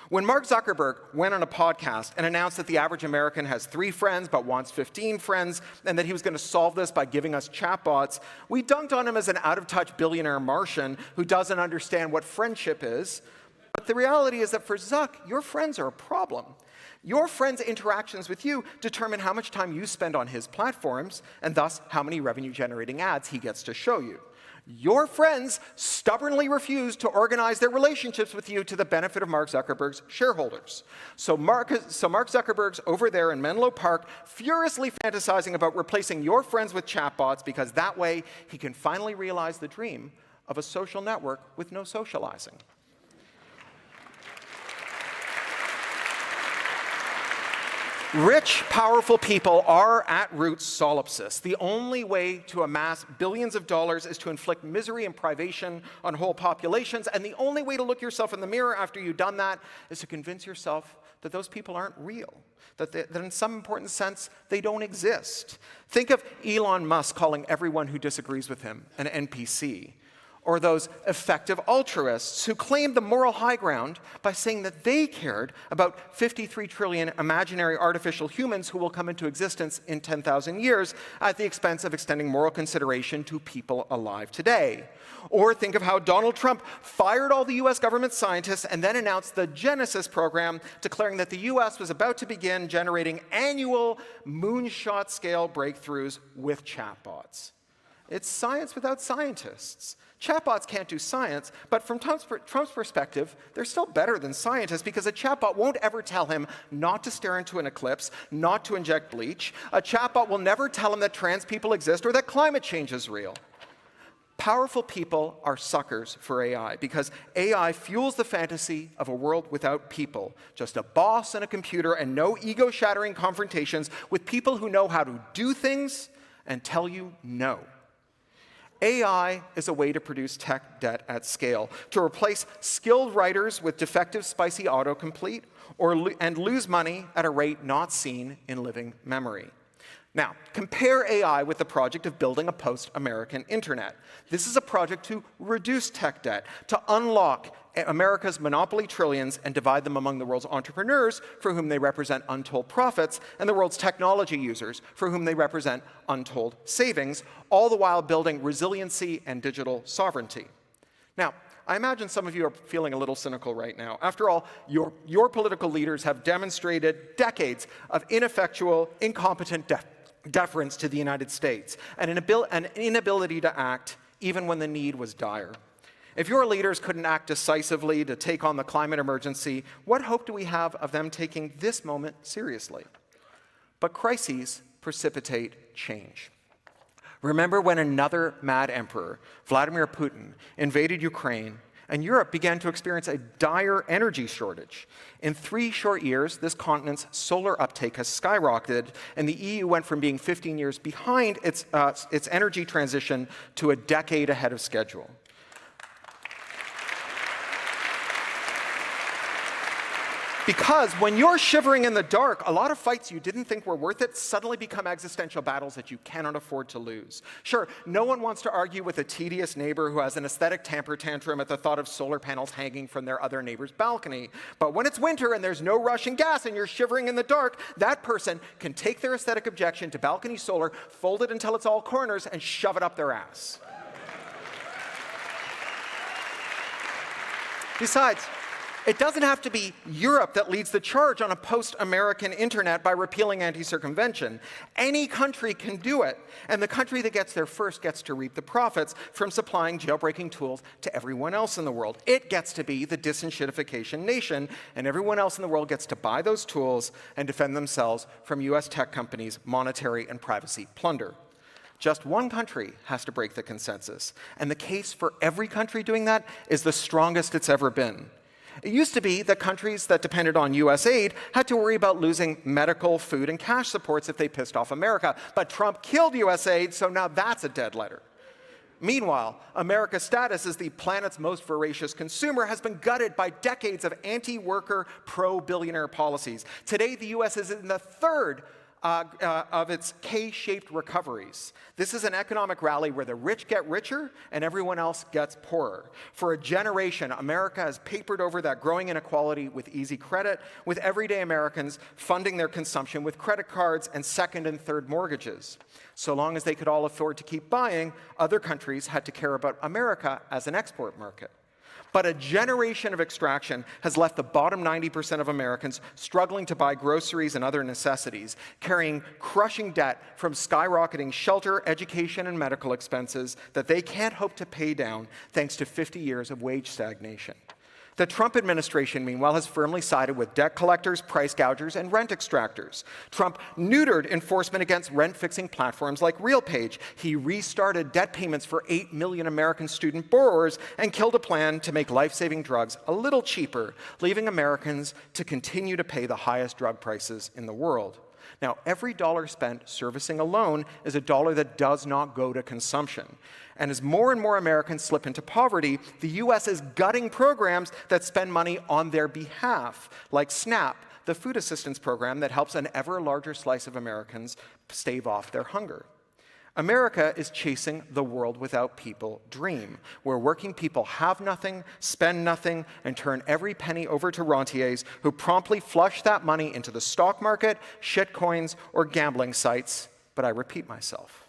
When Mark Zuckerberg went on a podcast and announced that the average American has 3 friends but wants 15 friends, and that he was going to solve this by giving us chatbots, we dunked on him as an out-of-touch billionaire Martian who doesn't understand what friendship is. But the reality is that for Zuck, your friends are a problem. Your friends' interactions with you determine how much time you spend on his platforms, and thus how many revenue-generating ads he gets to show you. Your friends stubbornly refuse to organize their relationships with you to the benefit of Mark Zuckerberg's shareholders. So Mark Zuckerberg's over there in Menlo Park furiously fantasizing about replacing your friends with chatbots because that way he can finally realize the dream of a social network with no socializing. Rich, powerful people are at root solipsists. The only way to amass billions of dollars is to inflict misery and privation on whole populations, and the only way to look yourself in the mirror after you've done that is to convince yourself that those people aren't real, that in some important sense they don't exist. Think of Elon Musk calling everyone who disagrees with him an NPC. Or those effective altruists who claimed the moral high ground by saying that they cared about 53 trillion imaginary artificial humans who will come into existence in 10,000 years at the expense of extending moral consideration to people alive today. Or think of how Donald Trump fired all the US government scientists and then announced the Genesis program, declaring that the US was about to begin generating annual moonshot-scale breakthroughs with chatbots. It's science without scientists. Chatbots can't do science, but from Trump's perspective, they're still better than scientists because a chatbot won't ever tell him not to stare into an eclipse, not to inject bleach. A chatbot will never tell him that trans people exist or that climate change is real. Powerful people are suckers for AI because AI fuels the fantasy of a world without people, just a boss and a computer and no ego-shattering confrontations with people who know how to do things and tell you no. AI is a way to produce tech debt at scale, to replace skilled writers with defective, spicy autocomplete, and lose money at a rate not seen in living memory. Now, compare AI with the project of building a post-American internet. This is a project to reduce tech debt, to unlock America's monopoly trillions and divide them among the world's entrepreneurs, for whom they represent untold profits, and the world's technology users, for whom they represent untold savings, all the while building resiliency and digital sovereignty. Now, I imagine some of you are feeling a little cynical right now. After all, your political leaders have demonstrated decades of ineffectual, incompetent deference to the United States, and an inability to act even when the need was dire. If your leaders couldn't act decisively to take on the climate emergency, what hope do we have of them taking this moment seriously? But crises precipitate change. Remember when another mad emperor, Vladimir Putin, invaded Ukraine and Europe began to experience a dire energy shortage. In 3 short years, this continent's solar uptake has skyrocketed, and the EU went from being 15 years behind its energy transition to a decade ahead of schedule. Because when you're shivering in the dark, a lot of fights you didn't think were worth it suddenly become existential battles that you cannot afford to lose. Sure, no one wants to argue with a tedious neighbor who has an aesthetic temper tantrum at the thought of solar panels hanging from their other neighbor's balcony. But when it's winter and there's no Russian gas and you're shivering in the dark, that person can take their aesthetic objection to balcony solar, fold it until it's all corners, and shove it up their ass. It doesn't have to be Europe that leads the charge on a post-American internet by repealing anti-circumvention. Any country can do it, and the country that gets there first gets to reap the profits from supplying jailbreaking tools to everyone else in the world. It gets to be the disenshittification nation, and everyone else in the world gets to buy those tools and defend themselves from US tech companies' monetary and privacy plunder. Just one country has to break the consensus, and the case for every country doing that is the strongest it's ever been. It used to be that countries that depended on US aid had to worry about losing medical, food, and cash supports if they pissed off America. But Trump killed US aid, so now that's a dead letter. Meanwhile, America's status as the planet's most voracious consumer has been gutted by decades of anti-worker, pro-billionaire policies. Today, the US is in the third of its K-shaped recoveries. This is an economic rally where the rich get richer and everyone else gets poorer. For a generation, America has papered over that growing inequality with easy credit, with everyday Americans funding their consumption with credit cards and second and third mortgages. So long as they could all afford to keep buying, other countries had to care about America as an export market. But a generation of extraction has left the bottom 90% of Americans struggling to buy groceries and other necessities, carrying crushing debt from skyrocketing shelter, education, and medical expenses that they can't hope to pay down thanks to 50 years of wage stagnation. The Trump administration, meanwhile, has firmly sided with debt collectors, price gougers, and rent extractors. Trump neutered enforcement against rent-fixing platforms like RealPage. He restarted debt payments for 8 million American student borrowers and killed a plan to make life-saving drugs a little cheaper, leaving Americans to continue to pay the highest drug prices in the world. Now, every dollar spent servicing a loan is a dollar that does not go to consumption. And as more and more Americans slip into poverty, the US is gutting programs that spend money on their behalf, like SNAP, the food assistance program that helps an ever larger slice of Americans stave off their hunger. America is chasing the world without people dream, where working people have nothing, spend nothing, and turn every penny over to rentiers who promptly flush that money into the stock market, shitcoins, or gambling sites. But I repeat myself.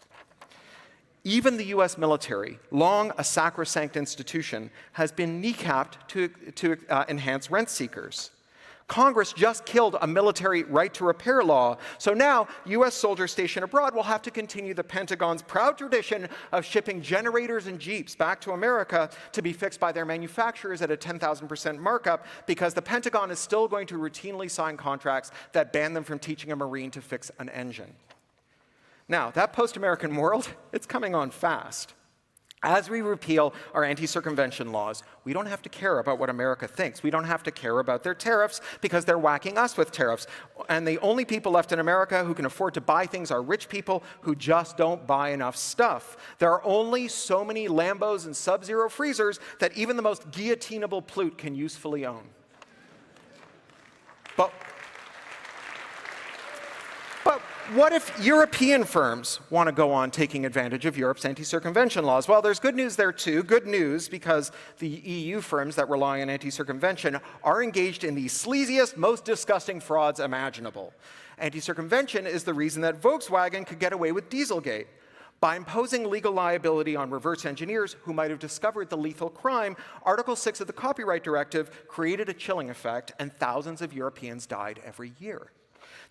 Even the US military, long a sacrosanct institution, has been kneecapped to enhance rent seekers. Congress just killed a military right-to-repair law, so now US soldiers stationed abroad will have to continue the Pentagon's proud tradition of shipping generators and Jeeps back to America to be fixed by their manufacturers at a 10,000% markup because the Pentagon is still going to routinely sign contracts that ban them from teaching a Marine to fix an engine. Now, that post-American world, it's coming on fast. As we repeal our anti-circumvention laws, we don't have to care about what America thinks. We don't have to care about their tariffs because they're whacking us with tariffs. And the only people left in America who can afford to buy things are rich people who just don't buy enough stuff. There are only so many Lambos and Sub-Zero freezers that even the most guillotinable plute can usefully own. But what if European firms want to go on taking advantage of Europe's anti-circumvention laws? Well, there's good news there too. Good news because the EU firms that rely on anti-circumvention are engaged in the sleaziest, most disgusting frauds imaginable. Anti-circumvention is the reason that Volkswagen could get away with Dieselgate. By imposing legal liability on reverse engineers who might have discovered the lethal crime, Article 6 of the Copyright Directive created a chilling effect, and thousands of Europeans died every year.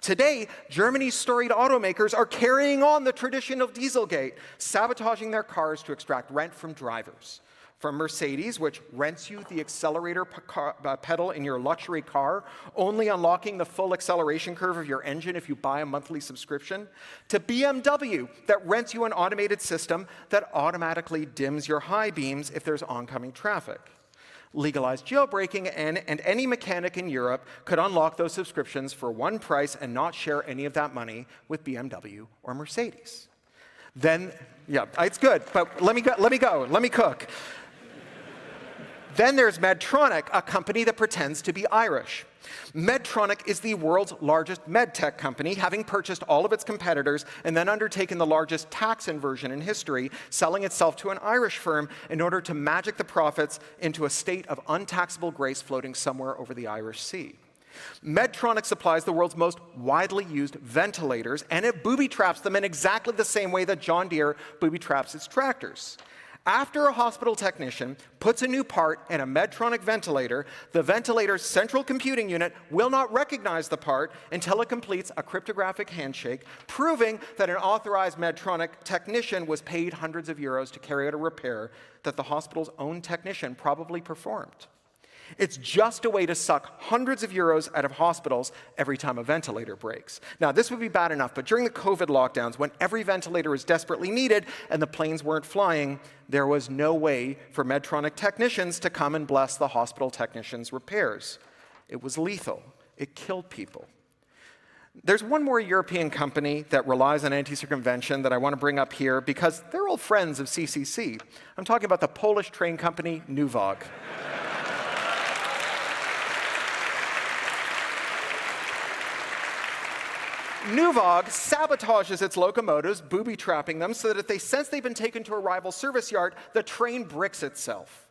Today, Germany's storied automakers are carrying on the tradition of Dieselgate, sabotaging their cars to extract rent from drivers. From Mercedes, which rents you the accelerator pedal in your luxury car, only unlocking the full acceleration curve of your engine if you buy a monthly subscription, to BMW, that rents you an automated system that automatically dims your high beams if there's oncoming traffic. Legalized jailbreaking, and any mechanic in Europe could unlock those subscriptions for one price and not share any of that money with BMW or Mercedes. Then, yeah, it's good, but let me cook. Then there's Medtronic, a company that pretends to be Irish. Medtronic is the world's largest medtech company, having purchased all of its competitors and then undertaken the largest tax inversion in history, selling itself to an Irish firm in order to magic the profits into a state of untaxable grace floating somewhere over the Irish Sea. Medtronic supplies the world's most widely used ventilators, and it booby-traps them in exactly the same way that John Deere booby-traps its tractors. After a hospital technician puts a new part in a Medtronic ventilator, the ventilator's central computing unit will not recognize the part until it completes a cryptographic handshake, proving that an authorized Medtronic technician was paid hundreds of euros to carry out a repair that the hospital's own technician probably performed. It's just a way to suck hundreds of euros out of hospitals every time a ventilator breaks. Now, this would be bad enough, but during the COVID lockdowns, when every ventilator was desperately needed and the planes weren't flying, there was no way for Medtronic technicians to come and bless the hospital technicians' repairs. It was lethal. It killed people. There's one more European company that relies on anti-circumvention that I want to bring up here because they're all friends of CCC. I'm talking about the Polish train company, Nuwag. Nuwag sabotages its locomotives, booby-trapping them so that if they sense they've been taken to a rival service yard, the train bricks itself.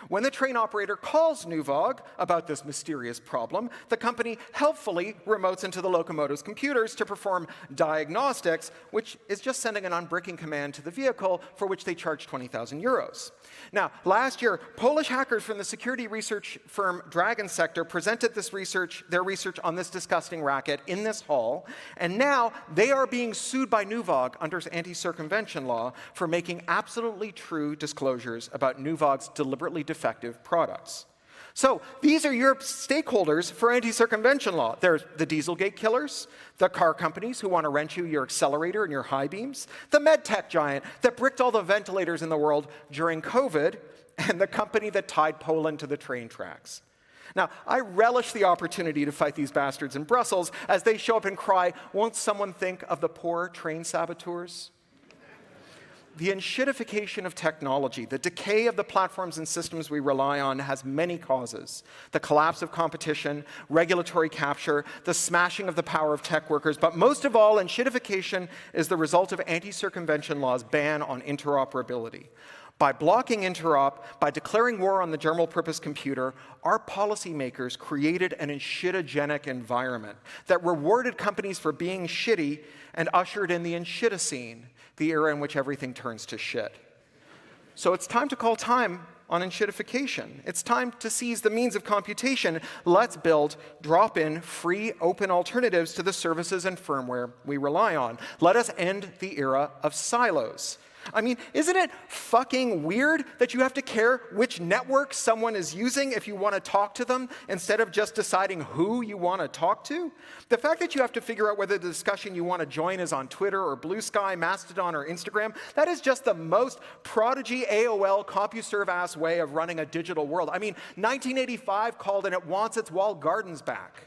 When the train operator calls Nuwag about this mysterious problem, the company helpfully remotes into the locomotive's computers to perform diagnostics, which is just sending an unbricking command to the vehicle for which they charge 20,000 euros. Now, last year, Polish hackers from the security research firm Dragon Sector presented their research on this disgusting racket in this hall, and now they are being sued by Nuwag under anti-circumvention law for making absolutely true disclosures about Nuwag's deliberately defective products. So these are Europe's stakeholders for anti-circumvention law. There's the Dieselgate killers, the car companies who want to rent you your accelerator and your high beams, the medtech giant that bricked all the ventilators in the world during COVID, and the company that tied Poland to the train tracks. Now, I relish the opportunity to fight these bastards in Brussels as they show up and cry, "Won't someone think of the poor train saboteurs?" The enshittification of technology, the decay of the platforms and systems we rely on, has many causes. The collapse of competition, regulatory capture, the smashing of the power of tech workers, but most of all, enshittification is the result of anti-circumvention law's ban on interoperability. By blocking interop, by declaring war on the general-purpose computer, our policymakers created an enshittigenic environment that rewarded companies for being shitty and ushered in the enshitticene, the era in which everything turns to shit. So it's time to call time on enshittification. It's time to seize the means of computation. Let's build drop-in, free, open alternatives to the services and firmware we rely on. Let us end the era of silos. I mean, isn't it fucking weird that you have to care which network someone is using if you want to talk to them instead of just deciding who you want to talk to? The fact that you have to figure out whether the discussion you want to join is on Twitter or Blue Sky, Mastodon, or Instagram, that is just the most prodigy AOL CompuServe-ass way of running a digital world. I mean, 1985 called and it wants its walled gardens back.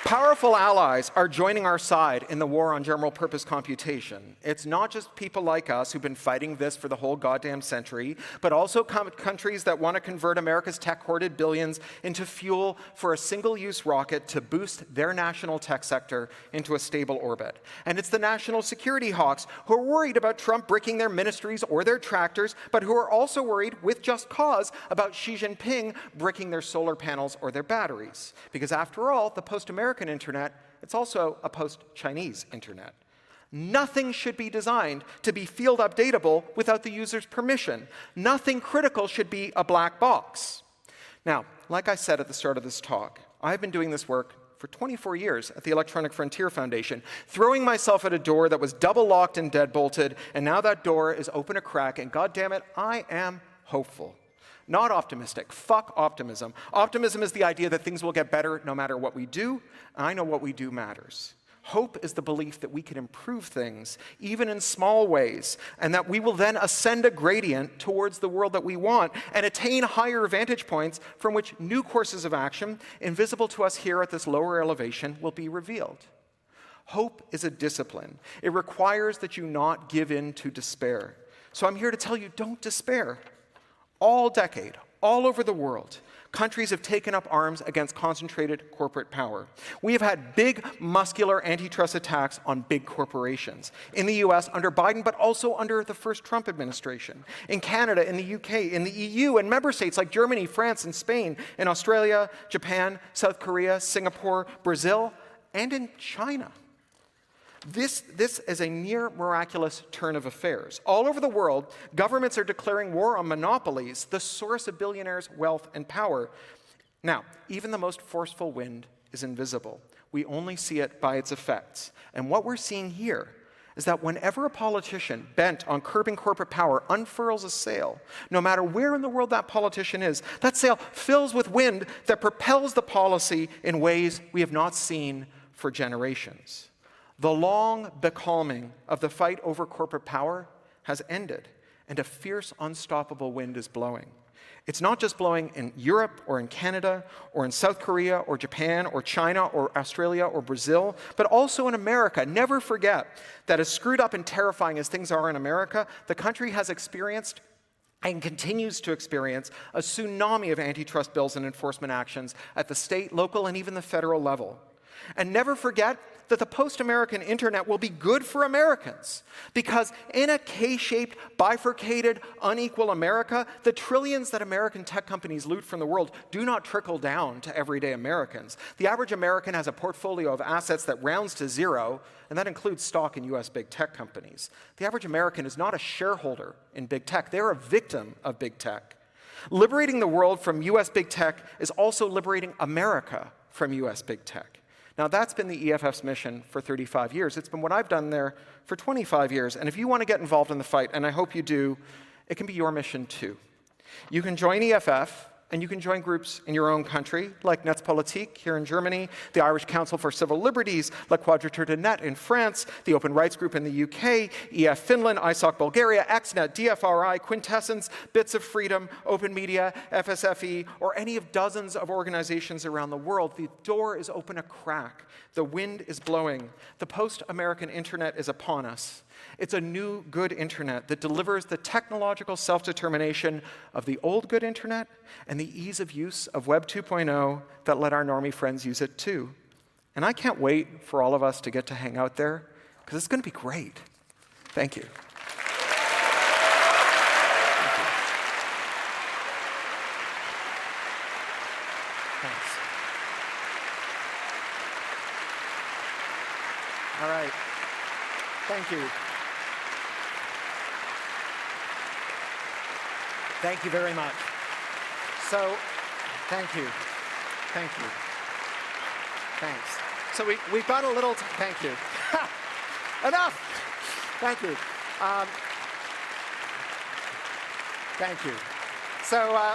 Powerful allies are joining our side in the war on general-purpose computation. It's not just people like us who've been fighting this for the whole goddamn century, but also countries that want to convert America's tech-hoarded billions into fuel for a single-use rocket to boost their national tech sector into a stable orbit. And it's the national security hawks who are worried about Trump bricking their ministries or their tractors, but who are also worried, with just cause, about Xi Jinping bricking their solar panels or their batteries. Because after all, the post-American internet, it's also a post-Chinese internet. Nothing should be designed to be field updatable without the user's permission. Nothing critical should be a black box. Now, like I said at the start of this talk, I've been doing this work for 24 years at the Electronic Frontier Foundation, throwing myself at a door that was double locked and deadbolted, and now that door is open a crack, and goddammit, I am hopeful. Not optimistic. Fuck optimism. Optimism is the idea that things will get better no matter what we do. I know what we do matters. Hope is the belief that we can improve things, even in small ways, and that we will then ascend a gradient towards the world that we want and attain higher vantage points from which new courses of action, invisible to us here at this lower elevation, will be revealed. Hope is a discipline. It requires that you not give in to despair. So I'm here to tell you, don't despair. All decade, all over the world, countries have taken up arms against concentrated corporate power. We have had big, muscular antitrust attacks on big corporations. In the US, under Biden, but also under the first Trump administration. In Canada, in the UK, in the EU, and member states like Germany, France, and Spain, in Australia, Japan, South Korea, Singapore, Brazil, and in China. This is a near miraculous turn of affairs. All over the world, governments are declaring war on monopolies, the source of billionaires' wealth and power. Now, even the most forceful wind is invisible. We only see it by its effects. And what we're seeing here is that whenever a politician bent on curbing corporate power unfurls a sail, no matter where in the world that politician is, that sail fills with wind that propels the policy in ways we have not seen for generations. The long becalming of the fight over corporate power has ended, and a fierce, unstoppable wind is blowing. It's not just blowing in Europe or in Canada or in South Korea or Japan or China or Australia or Brazil, but also in America. Never forget that as screwed up and terrifying as things are in America, the country has experienced and continues to experience a tsunami of antitrust bills and enforcement actions at the state, local, and even the federal level. And never forget that the post-American internet will be good for Americans, because in a K-shaped, bifurcated, unequal America, the trillions that American tech companies loot from the world do not trickle down to everyday Americans. The average American has a portfolio of assets that rounds to zero, and that includes stock in US big tech companies. The average American is not a shareholder in big tech. They're a victim of big tech. Liberating the world from US big tech is also liberating America from US big tech. Now, that's been the EFF's mission for 35 years. It's been what I've done there for 25 years. And if you want to get involved in the fight, and I hope you do, it can be your mission too. You can join EFF, and you can join groups in your own country, like Netzpolitik here in Germany, the Irish Council for Civil Liberties, like Quadrature de Net in France, the Open Rights Group in the UK, EF Finland, ISOC Bulgaria, XNet, DFRI, Quintessence, Bits of Freedom, Open Media, FSFE, or any of dozens of organizations around the world. The door is open a crack. The wind is blowing. The post-American internet is upon us. It's a new good internet that delivers the technological self-determination of the old good internet and the ease of use of Web 2.0 that let our normie friends use it too. And I can't wait for all of us to get to hang out there, because it's going to be great. Thank you. Thanks. All right. Thank you. Thank you very much. So, thank you. Thank you. Thanks. So we've got a little, thank you. Enough. Thank you. Thank you. So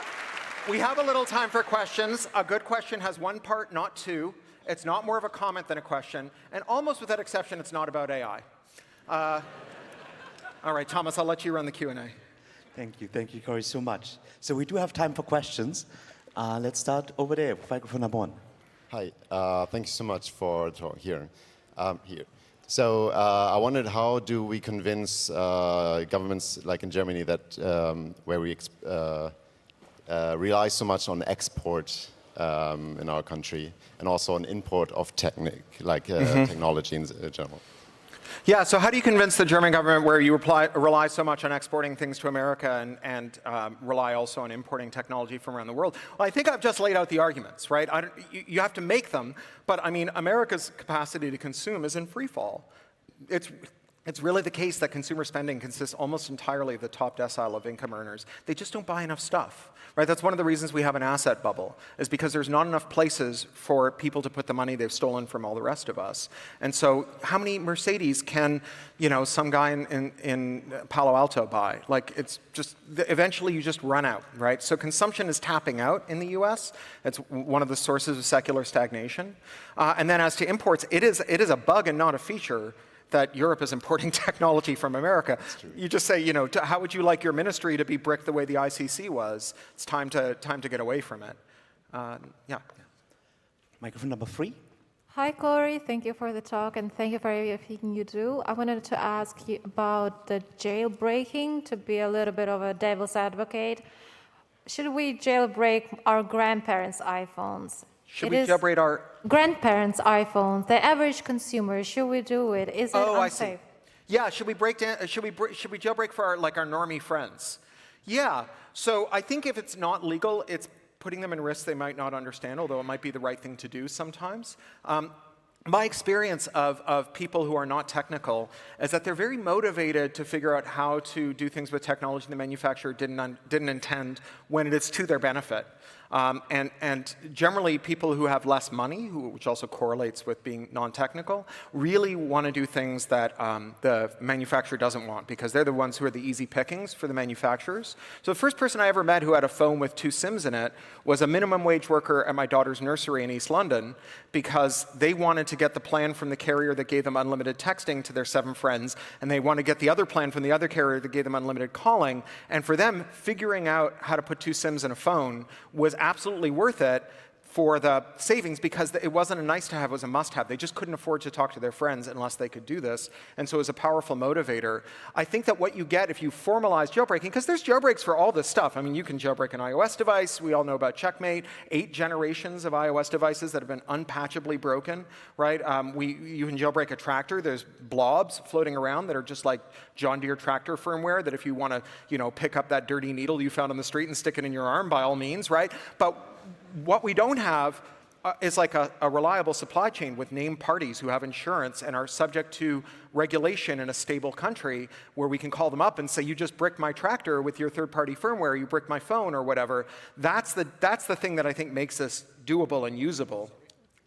we have a little time for questions. A good question has one part, not two. It's not more of a comment than a question. And almost without exception, it's not about AI. All right, Thomas, I'll let you run the Q&A. Thank you, Corey, so much. So we do have time for questions. Let's start over there, microphone number one. Hi, thank you so much for here. So I wondered, how do we convince governments like in Germany that where we rely so much on export in our country and also on import of technology in general? Yeah, so how do you convince the German government where you rely so much on exporting things to America and rely also on importing technology from around the world? Well, I think I've just laid out the arguments, right? You have to make them, but I mean, America's capacity to consume is in free fall. It's really the case that consumer spending consists almost entirely of the top decile of income earners. They just don't buy enough stuff, right? That's one of the reasons we have an asset bubble, is because there's not enough places for people to put the money they've stolen from all the rest of us. And so how many Mercedes can, some guy in Palo Alto buy? Like, it's just, eventually you just run out, right? So consumption is tapping out in the US. It's one of the sources of secular stagnation. And then as to imports, it is a bug and not a feature that Europe is importing technology from America. You just say, how would you like your ministry to be bricked the way the ICC was? It's time to get away from it. Yeah. Microphone number three. Hi, Corey. Thank you for the talk, and thank you for everything you do. I wanted to ask you about the jailbreaking, to be a little bit of a devil's advocate. Should we jailbreak our grandparents' iPhones? Should we jailbreak our grandparents' iPhones? The average consumer, should we do it? Is it unsafe? I see. Yeah, should we jailbreak for our normie friends? Yeah. So I think if it's not legal, it's putting them in risks they might not understand, although it might be the right thing to do sometimes. my experience of people who are not technical is that they're very motivated to figure out how to do things with technology the manufacturer didn't intend when it is to their benefit. And generally, people who have less money, which also correlates with being non-technical, really want to do things that the manufacturer doesn't want because they're the ones who are the easy pickings for the manufacturers. So the first person I ever met who had a phone with 2 SIMs in it was a minimum wage worker at my daughter's nursery in East London because they wanted to get the plan from the carrier that gave them unlimited texting to their 7 friends, and they want to get the other plan from the other carrier that gave them unlimited calling. And for them, figuring out how to put 2 SIMs in a phone was absolutely worth it for the savings because it wasn't a nice to have, it was a must have. They just couldn't afford to talk to their friends unless they could do this. And so it was a powerful motivator. I think that what you get if you formalize jailbreaking, because there's jailbreaks for all this stuff. I mean, you can jailbreak an iOS device. We all know about Checkmate, 8 generations of iOS devices that have been unpatchably broken, right? You can jailbreak a tractor. There's blobs floating around that are just like John Deere tractor firmware that if you want to, pick up that dirty needle you found on the street and stick it in your arm, by all means, right? But what we don't have is like a reliable supply chain with named parties who have insurance and are subject to regulation in a stable country where we can call them up and say, you just bricked my tractor with your third-party firmware, you bricked my phone or whatever. That's the thing that I think makes this doable and usable.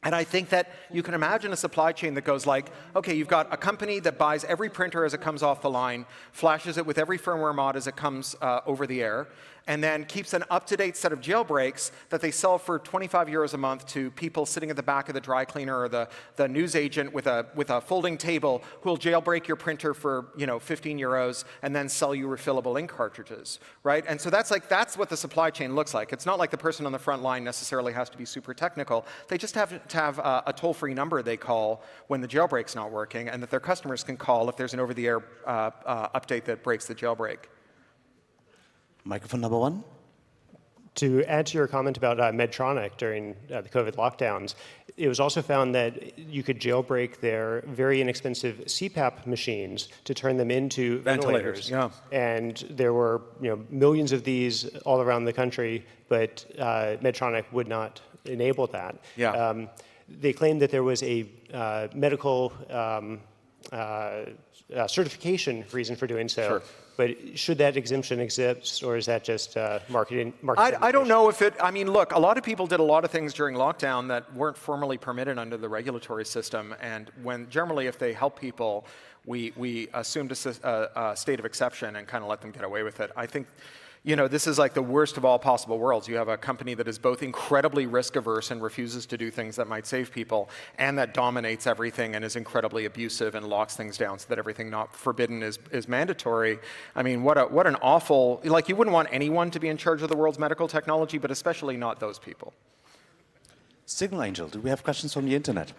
And I think that you can imagine a supply chain that goes like, okay, you've got a company that buys every printer as it comes off the line, flashes it with every firmware mod as it comes over the air, and then keeps an up-to-date set of jailbreaks that they sell for 25 euros a month to people sitting at the back of the dry cleaner or the news agent with a folding table who will jailbreak your printer for 15 euros and then sell you refillable ink cartridges, right? And so that's what the supply chain looks like. It's not like the person on the front line necessarily has to be super technical. They just have to have a toll-free number they call when the jailbreak's not working and that their customers can call if there's an over-the-air update that breaks the jailbreak. Microphone number 1. To add to your comment about Medtronic during the COVID lockdowns, it was also found that you could jailbreak their very inexpensive CPAP machines to turn them into ventilators. Yeah. And there were millions of these all around the country, but Medtronic would not enable that. Yeah. They claimed that there was a medical certification reason for doing so. Sure. But should that exemption exist, or is that just marketing? I don't know if it, look, a lot of people did a lot of things during lockdown that weren't formally permitted under the regulatory system. And generally, if they help people, we assumed a state of exception and kind of let them get away with it. I think, this is like the worst of all possible worlds. You have a company that is both incredibly risk averse and refuses to do things that might save people, and that dominates everything and is incredibly abusive and locks things down so that everything not forbidden is mandatory. I mean, what an awful, you wouldn't want anyone to be in charge of the world's medical technology, but especially not those people. Signal Angel, do we have questions from the internet?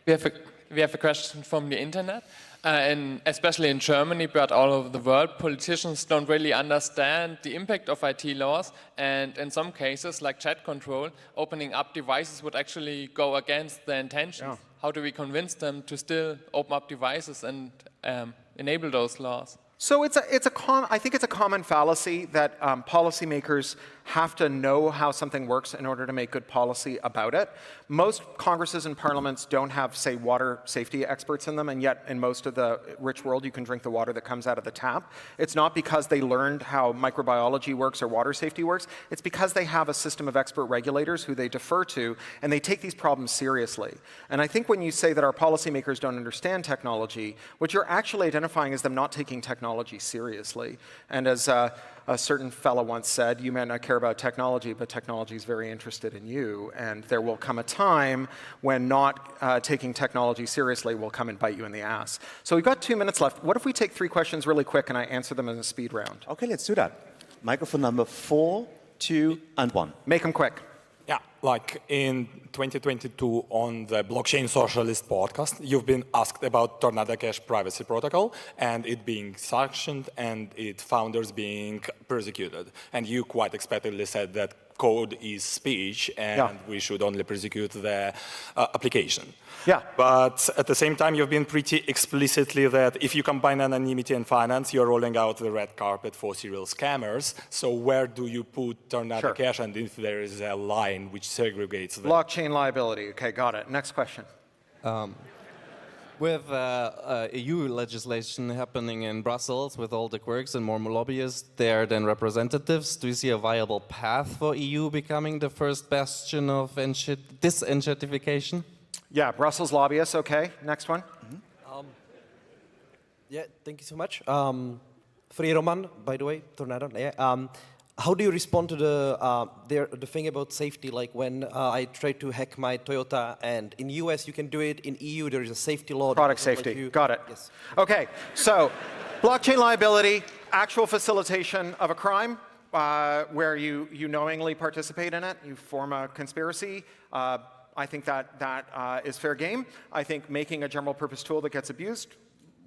We have a question from the internet. And especially in Germany, but all over the world, politicians don't really understand the impact of IT laws. And in some cases, like chat control, opening up devices would actually go against their intentions. Yeah. How do we convince them to still open up devices and enable those laws? So I think it's a common fallacy that policymakers have to know how something works in order to make good policy about it. Most Congresses and parliaments don't have, say, water safety experts in them, and yet in most of the rich world, you can drink the water that comes out of the tap. It's not because they learned how microbiology works or water safety works. It's because they have a system of expert regulators who they defer to, and they take these problems seriously. And I think when you say that our policymakers don't understand technology, what you're actually identifying is them not taking technology seriously. And as a certain fellow once said, you may not care about technology, but technology is very interested in you. And there will come a time when not taking technology seriously will come and bite you in the ass. So we've got 2 minutes left. What if we take 3 questions really quick and I answer them in a speed round? Okay, let's do that. Microphone number 4, 2, and 1. Make them quick. Yeah, like in 2022 on the Blockchain Socialist podcast, you've been asked about Tornado Cash privacy protocol and it being sanctioned and its founders being persecuted. And you quite expectedly said that code is speech and we should only prosecute the application. Yeah. But at the same time, you've been pretty explicitly that if you combine anonymity and finance, you're rolling out the red carpet for serial scammers. So where do you put Tornado Cash and if there is a line which segregates them? Blockchain liability. Okay, got it. Next question. With EU legislation happening in Brussels with all the quirks and more lobbyists there than representatives, do you see a viable path for EU becoming the first bastion of disenshittification? Yeah, Brussels lobbyists, okay. Next one. Yeah, thank you so much. Free Roman, by the way, Tornado. Yeah. How do you respond to the thing about safety? Like when I try to hack my Toyota, and in US you can do it. In EU there is a safety law. Product safety. Got it. Yes. Okay. So, blockchain liability, actual facilitation of a crime where you knowingly participate in it. You form a conspiracy. I think that is fair game. I think making a general purpose tool that gets abused.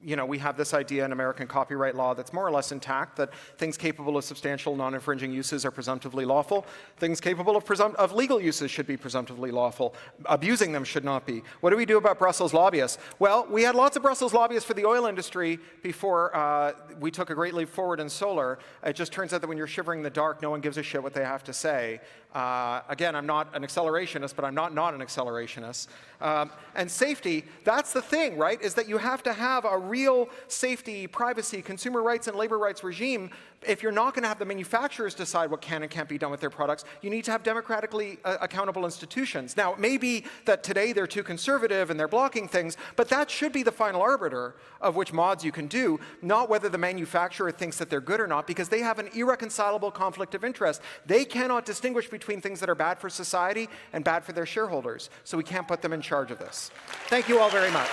You know, we have this idea in American copyright law that's more or less intact, that things capable of substantial non-infringing uses are presumptively lawful. Things capable of legal uses should be presumptively lawful. Abusing them should not be. What do we do about Brussels lobbyists? Well, we had lots of Brussels lobbyists for the oil industry before we took a great leap forward in solar. It just turns out that when you're shivering in the dark, no one gives a shit what they have to say. Again, I'm not an accelerationist, but I'm not an accelerationist. And safety, that's the thing, right, is that you have to have a real safety, privacy, consumer rights, and labor rights regime. If you're not going to have the manufacturers decide what can and can't be done with their products, you need to have democratically accountable institutions. Now, it may be that today they're too conservative and they're blocking things, but that should be the final arbiter of which mods you can do, not whether the manufacturer thinks that they're good or not, because they have an irreconcilable conflict of interest. They cannot distinguish between things that are bad for society and bad for their shareholders, so we can't put them in charge of this. Thank you all very much.